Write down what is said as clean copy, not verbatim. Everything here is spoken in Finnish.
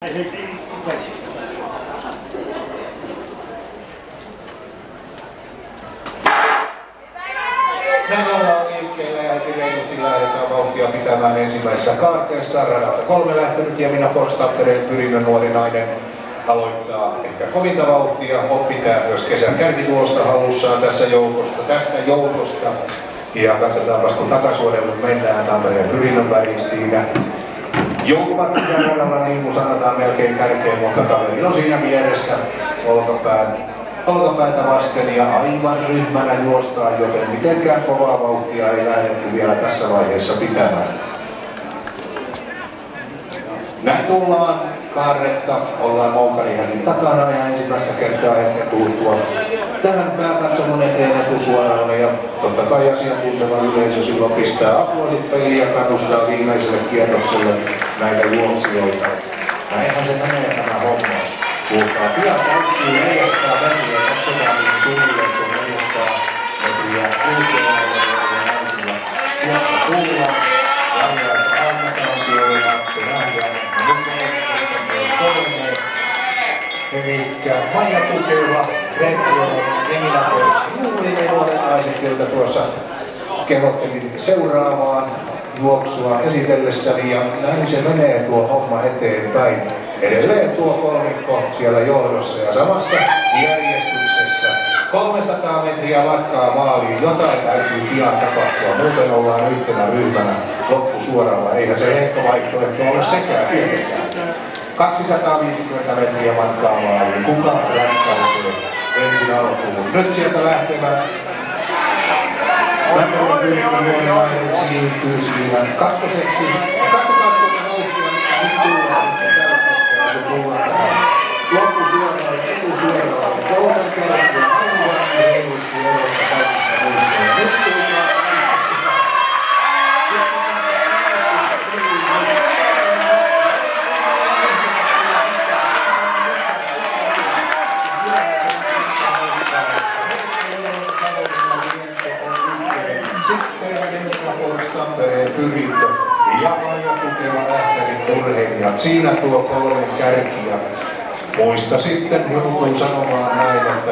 Näin ollaan liikkeellä ja heti reilusti lähdetään vauhtia pitämään ensimmäisessä kaarteessa. Radalta 3 lähtenyt ja minä Forstaftereen Pyrinnön nuori nainen aloittaa ehkä kovinta vauhtia. Pitää myös kesän kärkitulosta hallussaan tästä joukosta. Ja katsotaanpas kun takasuorelle mennään Tampereen Pyrinnön väristiin. Joutuvat sitä radalla niin kuin sanotaan melkein kärkeen, mutta kaveri on siinä vieressä olkapäätä vasten ja aivan ryhmänä juostaan, joten mitenkään kovaa vauhtia ei lähdetty vielä tässä vaiheessa pitämään. Näin tullaan kaarretta, ollaan Moukarihänin takana ja ensimmäistä kertaa hetken tultua tähän pääkatsomon eteen etusuoralle ja totta kai asiantunteva yleisö silloin pistää aplodit peliin ja kannustaa viimeiselle kierrokselle näitä juoksijoita. Näinhän se menee tämä homma. Kuulkaa, pian täytyy 400 metriä, katsotaan niin suunnilleen tuon 400 metriä kulkemaan ja naisilla. Tuosta tullaan, Jarjaita Almatauntioilla, Venäjä, elikkä Maija Tukeva, Retro, Emina pois, juuri ne nuoret naiset, joita tuossa kehottelin seuraavaan juoksua esitellessäni ja näin se menee tuo homma eteenpäin. Edelleen tuo kolmikko siellä johdossa ja samassa järjestyksessä 300 metriä matkaa maaliin. Jotain täytyy pian tapahtua, muuten ollaan yhtenä ryhmänä loppusuoralla. Eihän se heikko vaihtoehto ole sekään tietenkään. 250 metriä matkaa maaliin. Kuka lähtäisi ensin alkuun? Nyt sieltä lähtevät. Tampereen Pyrinnön nuori nainen siirtyy siinä kakkoseksi. Katsotaan tuota vauhtia, mitä nyt tullaan tällä hetkellä, kun tullaan tähän loppusuoraan, etusuoraan. Kolmen kerran aivan reilusti erosta kaikista muista. Ja nyt tullaan Tampereen Pyrinnö ja Maija Tukeva lähtenyt urheilijat. Siinä tuo kolmen kärki ja muista sitten joku sanomaan näin, että